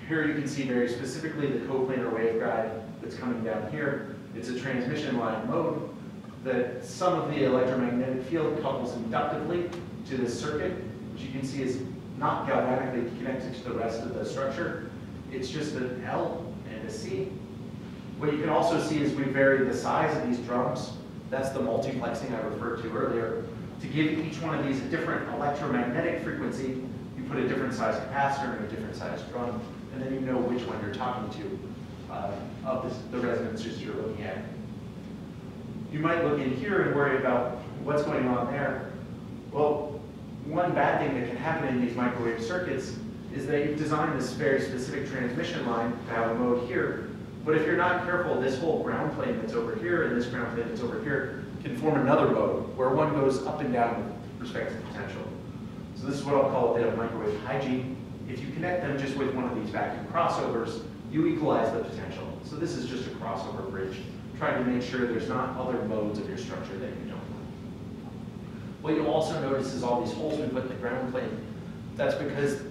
Here you can see very specifically the coplanar waveguide that's coming down here. It's a transmission line mode that some of the electromagnetic field couples inductively to this circuit, which you can see is not galvanically connected to the rest of the structure. It's just an L and a C. What you can also see is we vary the size of these drums. That's the multiplexing I referred to earlier. To give each one of these a different electromagnetic frequency, you put a different size capacitor in a different size drum, and then you know which one you're talking to of the resonances you're looking at. You might look in here and worry about what's going on there. Well, one bad thing that can happen in these microwave circuits is that you've designed this very specific transmission line to have a mode here, but if you're not careful, this whole ground plane that's over here and this ground plane that's over here can form another mode where one goes up and down with respect to potential. So this is what I'll call a bit of microwave hygiene. If you connect them just with one of these vacuum crossovers, you equalize the potential. So this is just a crossover bridge, trying to make sure there's not other modes of your structure that you don't want. What you'll also notice is all these holes we put in the ground plane. That's because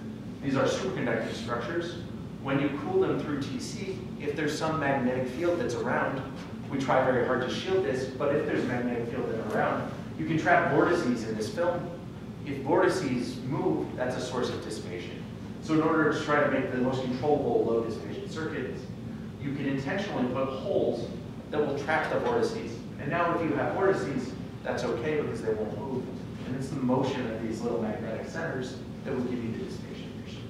these are superconducting structures. When you cool them through TC, if there's some magnetic field that's around, we try very hard to shield this, but if there's magnetic field that's around, you can trap vortices in this film. If vortices move, that's a source of dissipation. So in order to try to make the most controllable low dissipation circuits, you can intentionally put holes that will trap the vortices. And now if you have vortices, that's okay because they won't move. And it's the motion of these little magnetic centers that will give you the dissipation ratio.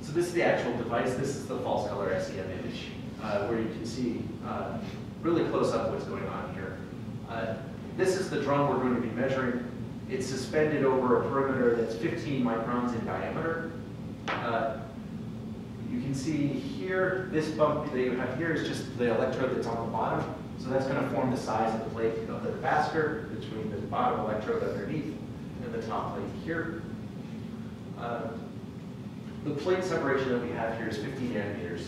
So this is the actual device. This is the false color SEM image, where you can see really close up what's going on here. This is the drum we're going to be measuring. It's suspended over a perimeter that's 15 microns in diameter. You can see here, this bump that you have here is just the electrode that's on the bottom. So that's going to form the size of the plate of the capacitor between the bottom electrode underneath and the top plate here. The plate separation that we have here is 15 nanometers.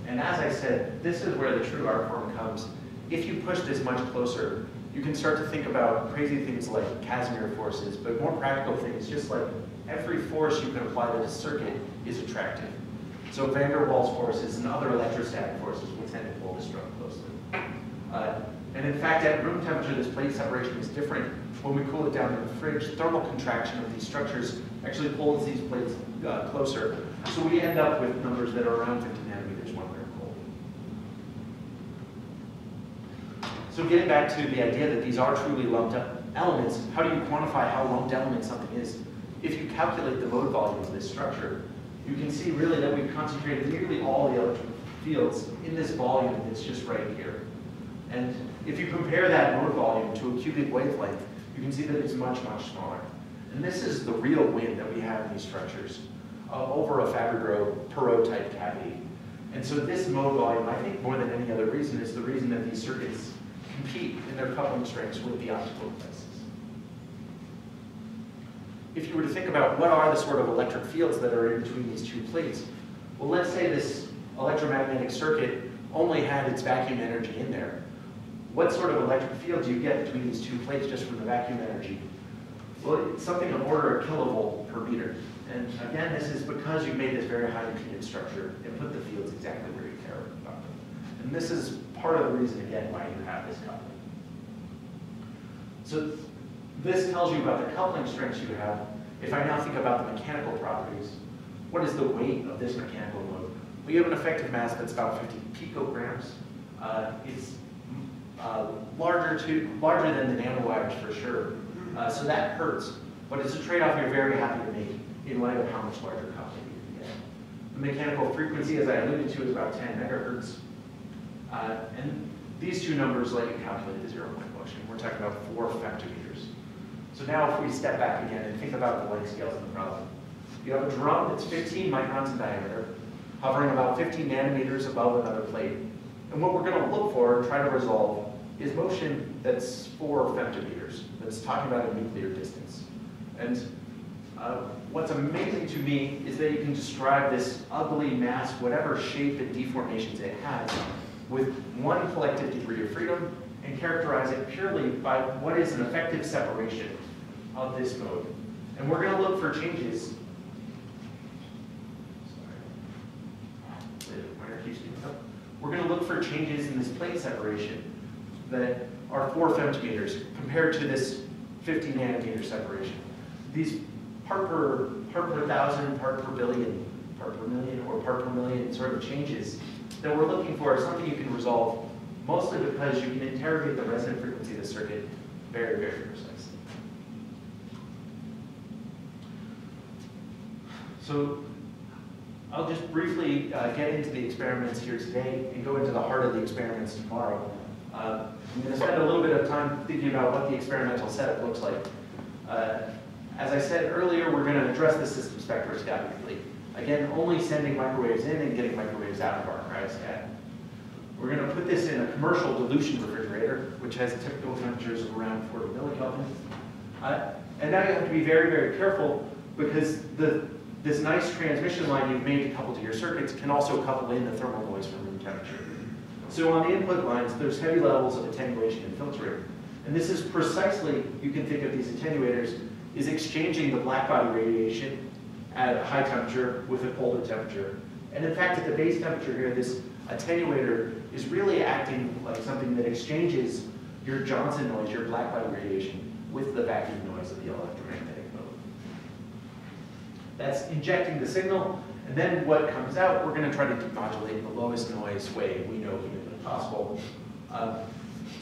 And as I said, this is where the true art form comes. If you push this much closer, you can start to think about crazy things like Casimir forces, but more practical things, just like every force you can apply to this circuit is attractive. So van der Waals forces and other electrostatic forces will tend to pull this drum closely. And in fact, at room temperature, this plate separation is different. When we cool it down in the fridge, thermal contraction of these structures actually pulls these plates closer. So we end up with numbers that are around 50 nanometers when they're cold. So getting back to the idea that these are truly lumped up elements, how do you quantify how lumped element something is? If you calculate the mode volume of this structure, you can see really that we've concentrated nearly all the electric fields in this volume that's just right here. And if you compare that mode volume to a cubic wavelength, you can see that it's much, much smaller. And this is the real wind that we have in these structures over a Fabry-Perot type cavity. And so this mode volume, I think more than any other reason, is the reason that these circuits compete in their coupling strengths with the optical devices. If you were to think about what are the sort of electric fields that are in between these two plates, well, let's say this electromagnetic circuit only had its vacuum energy in there. What sort of electric field do you get between these two plates just from the vacuum energy? Well, it's something on order of kilovolt per meter. And again, this is because you made this very highly treated structure and put the fields exactly where you care about them. And this is part of the reason, again, why you have this coupling. So this tells you about the coupling strengths you have. If I now think about the mechanical properties, what is the weight of this mechanical load? We have an effective mass that's about 50 picograms. It's larger than the nanowires for sure. So that hurts, but it's a trade-off you're very happy to make in light of how much larger coupling you can get. The mechanical frequency, as I alluded to, is about 10 megahertz. And these two numbers let you calculate the zero-point motion. We're talking about 4 femtometers. So now if we step back again and think about the length scales in the problem, you have a drum that's 15 microns in diameter, hovering about 15 nanometers above another plate. And what we're going to look for and try to resolve is motion that's 4 femtometers, that's talking about a nuclear distance. And what's amazing to me is that you can describe this ugly mass, whatever shape and deformations it has, with one collective degree of freedom and characterize it purely by what is an effective separation of this mode. And we're going to look for changes we're going to look for changes in this plate separation that are 4 femtometers compared to this 50 nanometer separation. These part per 1,000, part per billion, part per million, or part per million sort of changes that we're looking for are something you can resolve, mostly because you can interrogate the resonant frequency of the circuit very, very precisely. So I'll just briefly get into the experiments here today and go into the heart of the experiments tomorrow. I'm going to spend a little bit of time thinking about what the experimental setup looks like. As I said earlier, we're going to address the system spectroscopically. Again, only sending microwaves in and getting microwaves out of our cryostat. We're going to put this in a commercial dilution refrigerator, which has typical temperatures of around 40 millikelvin. And now you have to be very, very careful because this nice transmission line you've made to couple to your circuits can also couple in the thermal noise from room temperature. So on the input lines, there's heavy levels of attenuation and filtering. And this is precisely, you can think of these attenuators, is exchanging the blackbody radiation at a high temperature with a colder temperature. And in fact, at the base temperature here, this attenuator is really acting like something that exchanges your Johnson noise, your blackbody radiation, with the vacuum noise of the electromagnetic mode. That's injecting the signal, and then what comes out, we're going to try to demodulate the lowest noise way we know humanly possible.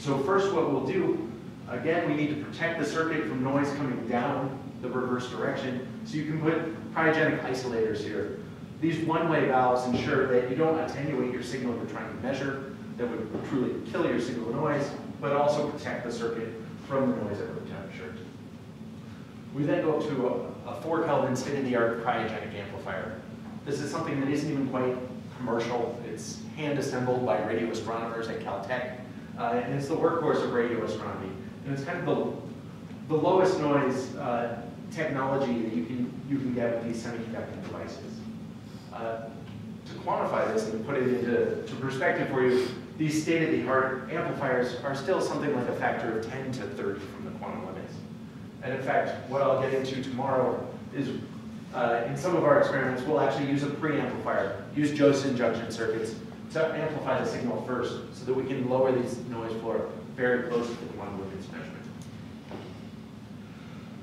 So first what we'll do, again, we need to protect the circuit from noise coming down the reverse direction. So you can put cryogenic isolators here. These one-way valves ensure that you don't attenuate your signal you're trying to measure that would truly kill your signal noise, but also protect the circuit from the noise at room temperature. We then go up to a 4 Kelvin state-of-the-art cryogenic amplifier. This is something that isn't even quite commercial. It's hand-assembled by radio astronomers at Caltech, and it's the workhorse of radio astronomy. And it's kind of the lowest noise technology that you can get with these semiconductor devices. To quantify this and put it into perspective for you, these state-of-the-art amplifiers are still something like a factor of 10 to 30 from the quantum limits. And in fact, what I'll get into tomorrow is in some of our experiments, we'll actually use a preamplifier, use Josephson junction circuits to amplify the signal first so that we can lower these noise floor very close to the quantum limits measurement.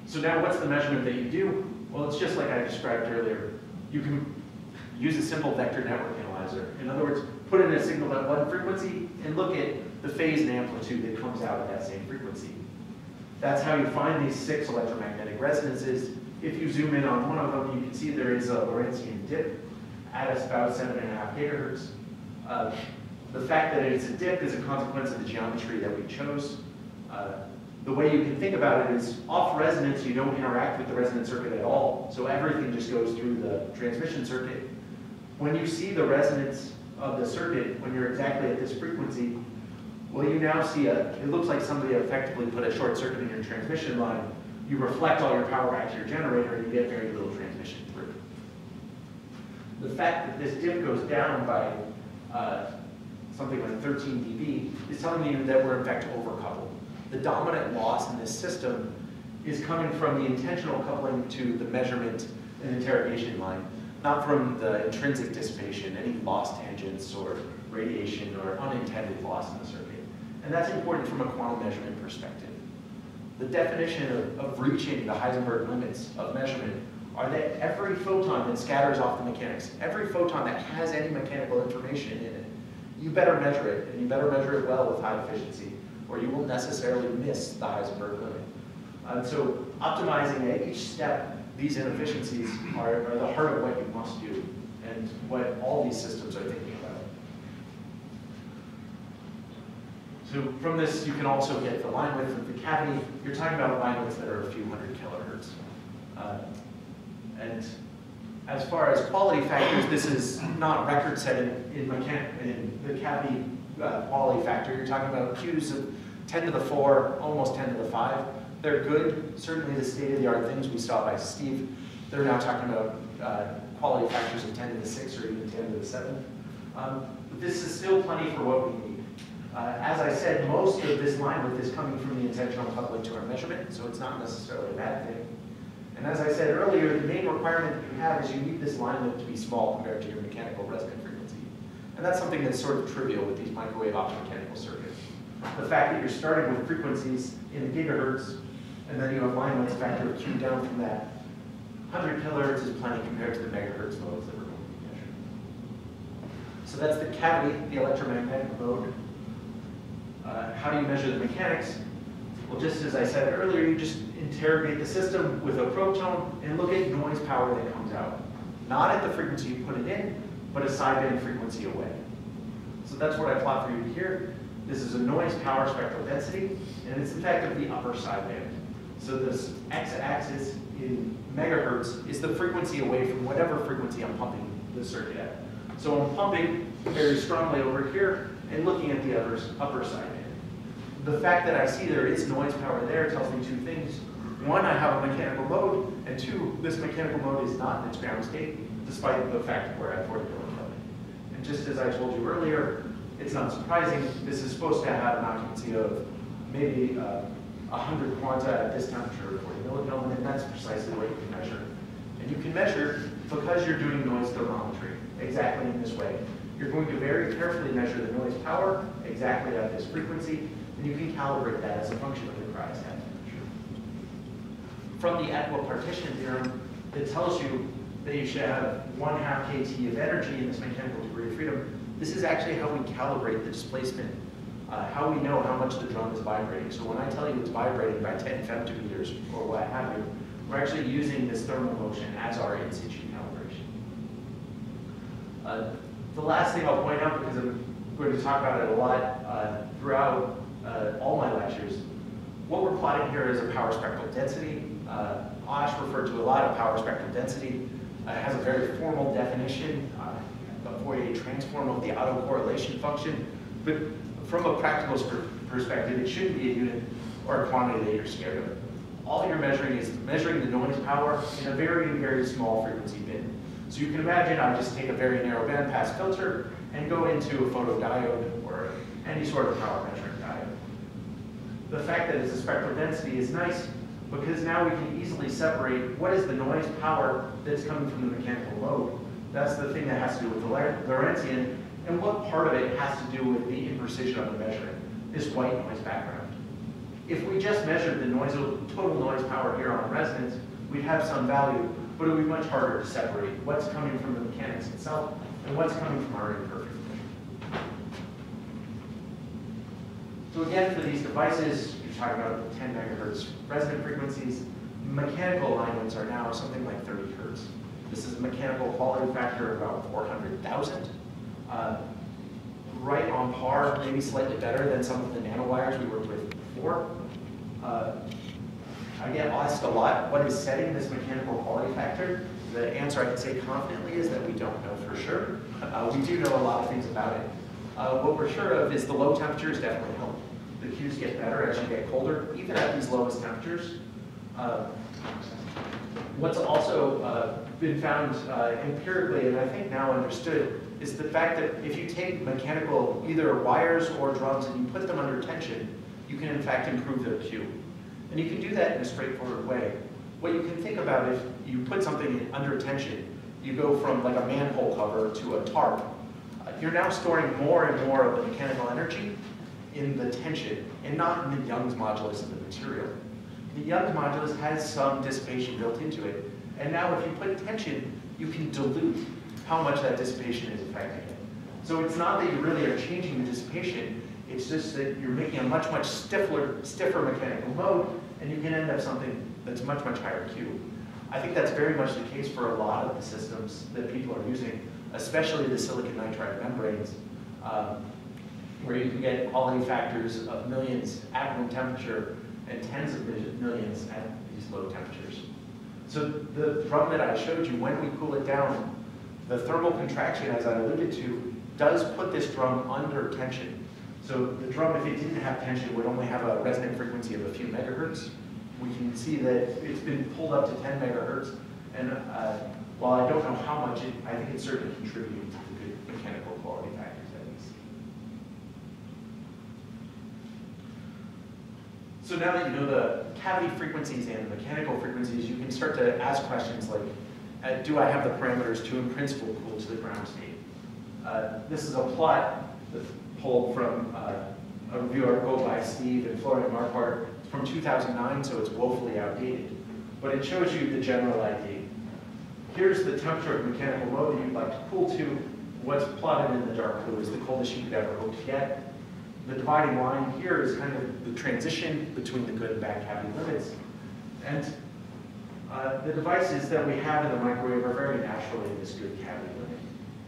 So now what's the measurement that you do? Well, it's just like I described earlier. You can use a simple vector network analyzer. In other words, put in a signal at one frequency and look at the phase and amplitude that comes out at that same frequency. That's how you find these 6 electromagnetic resonances. If you zoom in on one of them, you can see there is a Lorentzian dip at about 7.5 gigahertz. The fact that it's a dip is a consequence of the geometry that we chose. The way you can think about it is off resonance, you don't interact with the resonant circuit at all, so everything just goes through the transmission circuit. When you see the resonance of the circuit, when you're exactly at this frequency, well, you now see it looks like somebody effectively put a short circuit in your transmission line. You reflect all your power back to your generator, and you get very little transmission through. The fact that this dip goes down by something like 13 dB is telling you that we're in fact overcoupled. The dominant loss in this system is coming from the intentional coupling to the measurement and interrogation line, not from the intrinsic dissipation, any loss tangents or radiation or unintended loss in the circuit. And that's important from a quantum measurement perspective. The definition of reaching the Heisenberg limits of measurement are that every photon that scatters off the mechanics, every photon that has any mechanical information in it, you better measure it, and you better measure it well with high efficiency, or you will necessarily miss the Heisenberg limit. So optimizing at each step these inefficiencies are the heart of what you must do, and what all these systems are thinking about. So from this, you can also get the line width of the cavity. You're talking about line widths that are a few hundred kilohertz. And as far as quality factors, this is not record-setting in the cavity quality factor. You're talking about Qs of 10 to the 4, almost 10 to the 5. They're good. Certainly the state-of-the-art things we saw by Steve, they're now talking about quality factors of 10 to the 6 or even 10 to the 7. But this is still plenty for what we need. As I said, most of this line width is coming from the intentional coupling to our measurement, so it's not necessarily a bad thing. And as I said earlier, the main requirement that you have is you need this line width to be small compared to your mechanical resonant frequency. And that's something that's sort of trivial with these microwave optomechanical circuits. The fact that you're starting with frequencies in the gigahertz, and then you have line length factor of Q down from that. 100 kilohertz is plenty compared to the megahertz modes that we're going to be measuring. So that's the cavity, the electromagnetic mode. How do you measure the mechanics? Well, just as I said earlier, you just interrogate the system with a probe tone and look at noise power that comes out. Not at the frequency you put it in, but a sideband frequency away. So that's what I plot for you here. This is a noise power spectral density, and it's in fact of the upper sideband. So this x-axis in megahertz is the frequency away from whatever frequency I'm pumping the circuit at. So I'm pumping very strongly over here and looking at the upper sideband. The fact that I see there is noise power there tells me two things. One, I have a mechanical mode, and two, this mechanical mode is not in its ground state, despite the fact that we're at 40 millikelvin. And just as I told you earlier, it's not surprising. This is supposed to have an occupancy of maybe 100 quanta at this temperature, 40 millikelvin, and that's precisely what you can measure. And you can measure because you're doing noise thermometry exactly in this way. You're going to very carefully measure the noise power exactly at this frequency, and you can calibrate that as a function of the cryostat temperature. From the equipartition theorem, it tells you that you should have 1/2 kT of energy in this mechanical degree of freedom. This is actually how we calibrate the displacement, how we know how much the drum is vibrating. So when I tell you it's vibrating by 10 femtometers or what have you, we're actually using this thermal motion as our in situ calibration. The last thing I'll point out, because I'm going to talk about it a lot throughout all my lectures, what we're plotting here is a power spectral density. Osh referred to a lot of power spectral density. It has a very formal definition, a Fourier transform of the autocorrelation function. But from a practical perspective, it shouldn't be a unit or a quantity that you're scared of. All you're measuring is measuring the noise power in a very, very small frequency bin. So you can imagine I just take a very narrow bandpass filter and go into a photodiode or any sort of power measuring diode. The fact that it's a spectral density is nice because now we can easily separate what is the noise power that's coming from the mechanical load. That's the thing that has to do with the Lorentzian, and what part of it has to do with the imprecision of the measuring, this white noise background. If we just measured the total noise power here on resonance, we'd have some value, but it would be much harder to separate what's coming from the mechanics itself and what's coming from our imperfect measurement. So again, for these devices, you're talking about 10 megahertz resonant frequencies. Mechanical alignments are now something like 30 hertz. This is a mechanical quality factor of about 400,000. Right on par, maybe slightly better than some of the nanowires we worked with before. I get asked a lot, what is setting this mechanical quality factor? The answer I can say confidently is that we don't know for sure. We do know a lot of things about it. What we're sure of is the low temperatures definitely help. The Qs get better as you get colder, even at these lowest temperatures. What's also been found empirically, and I think now understood, is the fact that if you take mechanical, either wires or drums, and you put them under tension, you can in fact improve their Q. And you can do that in a straightforward way. What you can think about if you put something under tension, you go from like a manhole cover to a tarp, you're now storing more and more of the mechanical energy in the tension and not in the Young's modulus of the material. The Young's modulus has some dissipation built into it. And now if you put tension, you can dilute how much that dissipation is affecting it. So it's not that you really are changing the dissipation, it's just that you're making a much, much stiffer mechanical mode, and you can end up something that's much, much higher Q. I think that's very much the case for a lot of the systems that people are using, especially the silicon nitride membranes, where you can get quality factors of millions at room temperature and tens of millions at these low temperatures. So the drum that I showed you, when we cool it down, the thermal contraction, as I alluded to, does put this drum under tension. So the drum, if it didn't have tension, would only have a resonant frequency of a few megahertz. We can see that it's been pulled up to 10 megahertz, and while I don't know how much, I think it's certainly contributing to the good mechanical quality factors at least. So now that you know the cavity frequencies and the mechanical frequencies, you can start to ask questions like, do I have the parameters to, in principle, cool to the ground state? This is a plot that's pulled from a review article by Steve and Florian Marquardt from 2009, so it's woefully outdated. But it shows you the general idea. Here's the temperature of mechanical mode that you'd like to cool to. What's plotted in the dark blue is the coldest you could ever hope to get. The dividing line here is kind of the transition between the good and bad cavity limits. And the devices that we have in the microwave are very naturally in this good cavity limit.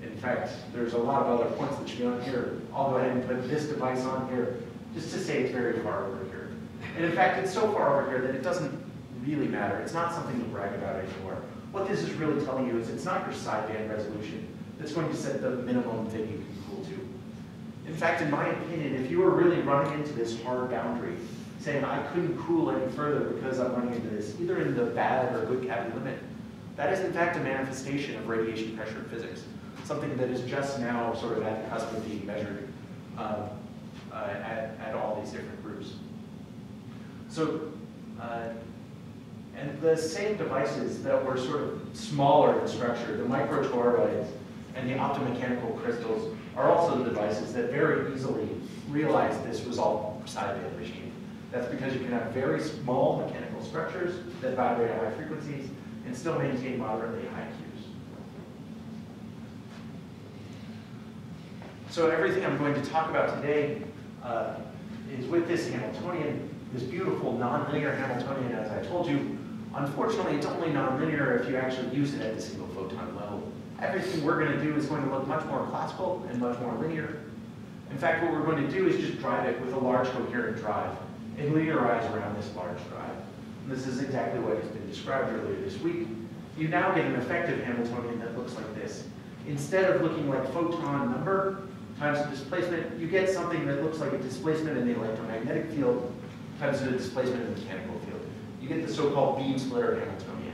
In fact, there's a lot of other points that should be on here. I'll go ahead and put this device on here just to say it's very far over here. And in fact, it's so far over here that it doesn't really matter. It's not something to brag about anymore. What this is really telling you is it's not your sideband resolution that's going to set the minimum thing you can cool to. In fact, in my opinion, if you were really running into this hard boundary, saying I couldn't cool any further because I'm running into this, either in the bad or good cavity limit, that is in fact a manifestation of radiation pressure in physics, something that is just now sort of at the cusp of being measured at all these different groups. So, and the same devices that were sort of smaller in structure, the microtoroids and the optomechanical crystals, are also the devices that very easily realize this result sideband regime. That's because you can have very small mechanical structures that vibrate at high frequencies and still maintain moderately high Qs. So everything I'm going to talk about today is with this Hamiltonian, this beautiful nonlinear Hamiltonian, as I told you. Unfortunately, it's only nonlinear if you actually use it at the single photon level. Everything we're going to do is going to look much more classical and much more linear. In fact, what we're going to do is just drive it with a large coherent drive and linearize around this large drive. And this is exactly what has been described earlier this week. You now get an effective Hamiltonian that looks like this. Instead of looking like photon number times the displacement, you get something that looks like a displacement in the electromagnetic field times the displacement in the mechanical field. You get the so-called beam splitter Hamiltonian.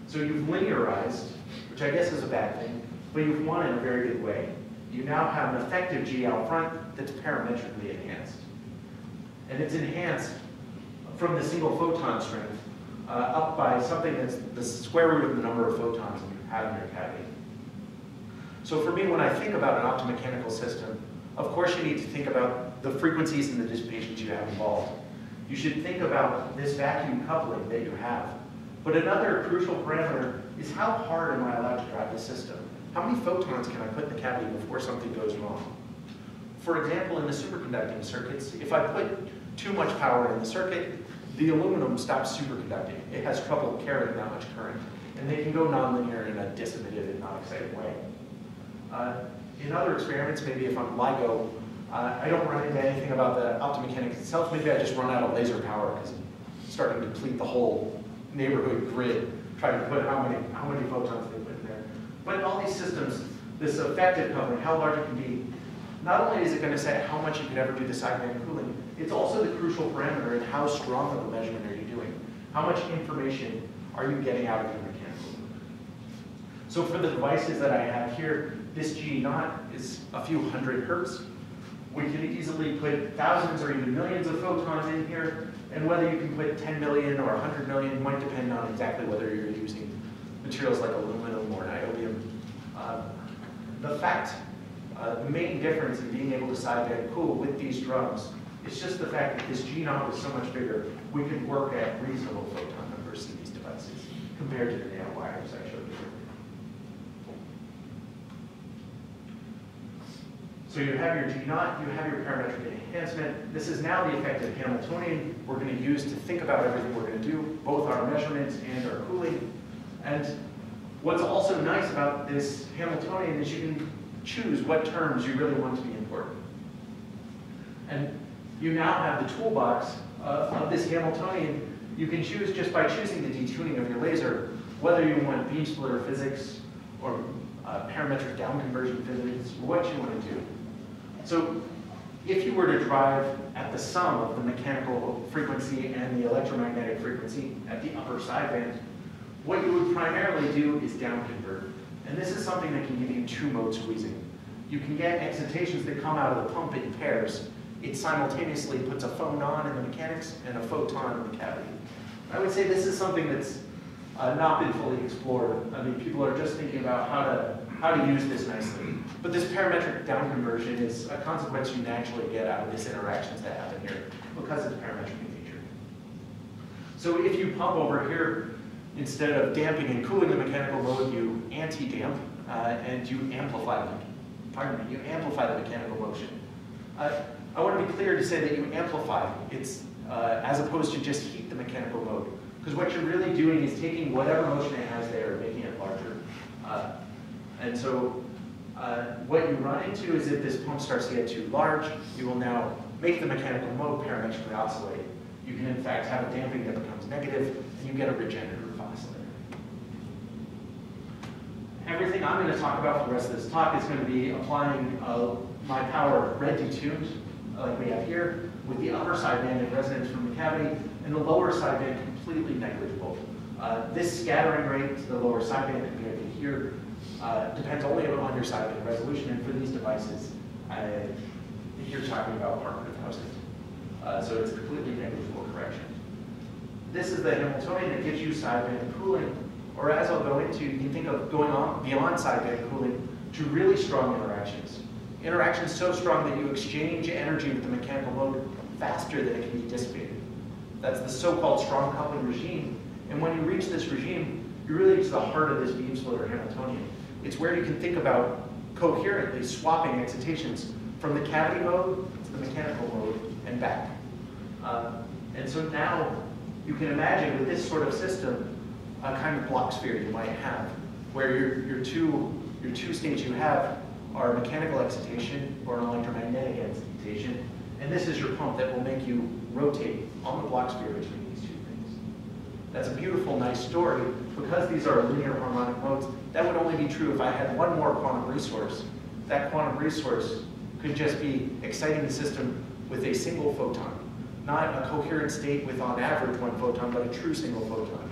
So you've linearized, which I guess is a bad thing, but you've won in a very good way. You now have an effective G out front that's parametrically enhanced. And it's enhanced from the single photon strength up by something that's the square root of the number of photons you have in your cavity. So for me, when I think about an optomechanical system, of course you need to think about the frequencies and the dissipations you have involved. You should think about this vacuum coupling that you have. But another crucial parameter is how hard am I allowed to drive the system? How many photons can I put in the cavity before something goes wrong? For example, in the superconducting circuits, if I put too much power in the circuit, the aluminum stops superconducting. It has trouble carrying that much current. And they can go nonlinear in a dissipative and not exciting way. In other experiments, maybe if I'm LIGO, I don't run into anything about the optomechanics itself. Maybe I just run out of laser power because I'm starting to deplete the whole neighborhood grid, trying to put how many photons they put in there. But in all these systems, this effective coupling, how large it can be, not only is it going to say how much you could ever do the sideband cooling, it's also the crucial parameter in how strong of a measurement are you doing. How much information are you getting out of your mechanical loop? So for the devices that I have here, this G0 is a few hundred hertz. We can easily put thousands or even millions of photons in here, and whether you can put 10 million or 100 million might depend on exactly whether you're using materials like aluminum or niobium. The main difference in being able to sideband cool with these drums is just the fact that this G0 is so much bigger, we can work at reasonable photon numbers in these devices compared to the nanowires I showed you. So you have your G0, you have your parametric enhancement. This is now the effective Hamiltonian we're going to use to think about everything we're going to do, both our measurements and our cooling. And what's also nice about this Hamiltonian is you can choose what terms you really want to be important. And you now have the toolbox of this Hamiltonian. You can choose just by choosing the detuning of your laser, whether you want beam splitter physics or parametric down conversion physics, what you want to do. So if you were to drive at the sum of the mechanical frequency and the electromagnetic frequency at the upper sideband, what you would primarily do is down convert. And this is something that can give you two-mode squeezing. You can get excitations that come out of the pump in pairs. It simultaneously puts a phonon in the mechanics and a photon in the cavity. I would say this is something that's not been fully explored. I mean, people are just thinking about how to use this nicely. But this parametric down conversion is a consequence you naturally get out of these interactions that happen here because it's parametric in nature. So if you pump over here, instead of damping and cooling the mechanical mode, you anti-damp and you amplify the mechanical motion. I want to be clear to say that you amplify, it's as opposed to just heat the mechanical mode. Because what you're really doing is taking whatever motion it has there and making it larger. And so what you run into is if this pump starts to get too large, you will now make the mechanical mode parametrically oscillate. You can in fact have a damping that becomes negative, and you get a regenerative oscillator. Everything I'm going to talk about for the rest of this talk is going to be applying my power red detuned, like we have here, with the upper sideband in resonance from the cavity, and the lower sideband completely negligible. This scattering rate to the lower sideband compared to here depends only on your sideband resolution, and for these devices, you're talking about part per thousand. So it's completely negligible correction. This is the Hamiltonian that gives you sideband cooling, or as I'll go into, you can think of going on beyond sideband cooling to really strong interactions. Interactions so strong that you exchange energy with the mechanical mode faster than it can be dissipated. That's the so-called strong coupling regime. And when you reach this regime, you really reach the heart of this beam splitter Hamiltonian. It's where you can think about coherently swapping excitations from the cavity mode to the mechanical mode and back. And so now you can imagine with this sort of system a kind of block sphere you might have, where your two states you have are mechanical excitation or an electromagnetic excitation, and this is your pump that will make you rotate on the block sphere between these two things. That's a beautiful, nice story. Because these are linear harmonic modes, that would only be true if I had one more quantum resource. That quantum resource could just be exciting the system with a single photon, not a coherent state with, on average, one photon, but a true single photon.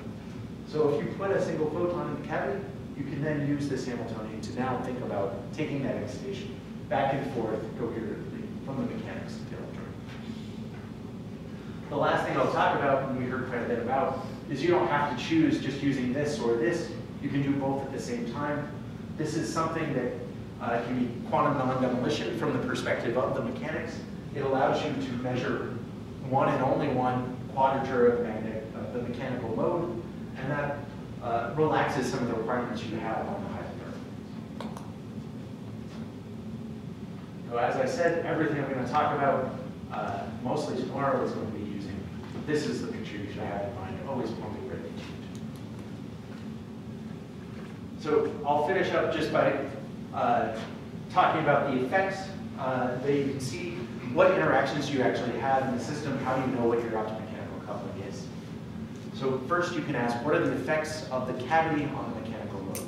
So if you put a single photon in the cavity, you can then use this Hamiltonian to now think about taking that excitation back and forth coherently from the mechanics to the electron. The last thing I'll talk about, and we heard quite a bit about, is you don't have to choose just using this or this. You can do both at the same time. This is something that can be quantum non-demolition from the perspective of the mechanics. It allows you to measure one and only one quadrature of the mechanical mode, and that relaxes some of the requirements you have on the high curve. So as I said, everything I'm going to talk about mostly tomorrow is going to be using, this is the picture you should have in mind, always pumping red detuned. So I'll finish up just by talking about the effects. That you can see what interactions you actually have in the system, how do you know what your optomechanical coupling is. So first you can ask, what are the effects of the cavity on the mechanical mode?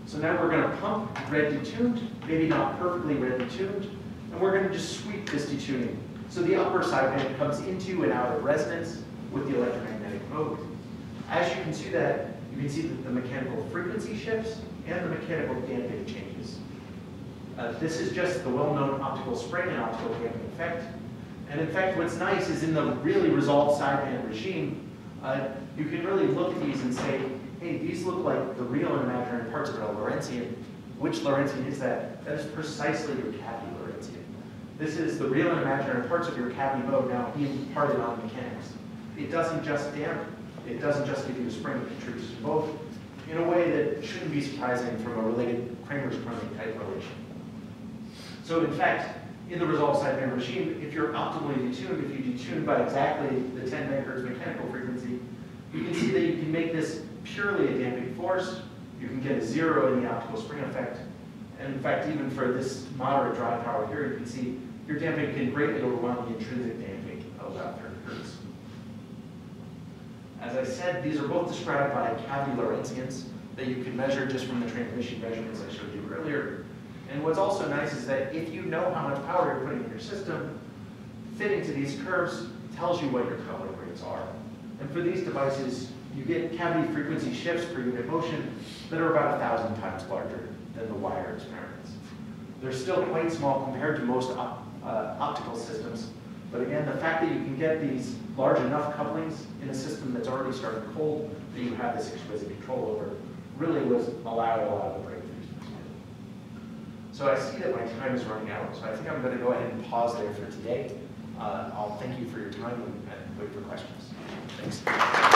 So now we're going to pump red detuned, maybe not perfectly red detuned, and we're going to just sweep this detuning. So the upper sideband comes into and out of resonance with the electromagnetic mode. As you can see that the mechanical frequency shifts and the mechanical damping changes. This is just the well-known optical spring and optical damping effect. And in fact, what's nice is in the really resolved sideband regime, you can really look at these and say, hey, these look like the real and imaginary parts of a Lorentzian. Which Lorentzian is that? That is precisely your cavity Lorentzian. This is the real and imaginary parts of your cavity mode now being imparted on mechanics. It doesn't just damp, it doesn't just give you a spring, it contributes to both in a way that shouldn't be surprising from a related Kramer's-Kronig type relation. So in fact, in the resolved sideband regime, if you're optimally detuned, if you detune by exactly the 10 megahertz mechanical frequency, you can see that you can make this purely a damping force. You can get a zero in the optical spring effect. And in fact, even for this moderate drive power here, you can see your damping can greatly overwhelm the intrinsic damping of about 30 hertz. As I said, these are both described by cavity Lorentzians that you can measure just from the transmission measurements I showed you earlier. And what's also nice is that if you know how much power you're putting in your system, fitting to these curves tells you what your coupling rates are. And for these devices, you get cavity frequency shifts per unit motion that are about 1,000 times larger than the wire experiments. They're still quite small compared to most optical systems, but again, the fact that you can get these large enough couplings in a system that's already started cold that you have this exquisite control over really was allowed a lot of the breakthroughs. So I see that my time is running out, so I think I'm going to go ahead and pause there for today. I'll thank you for your time and wait for questions. Thanks.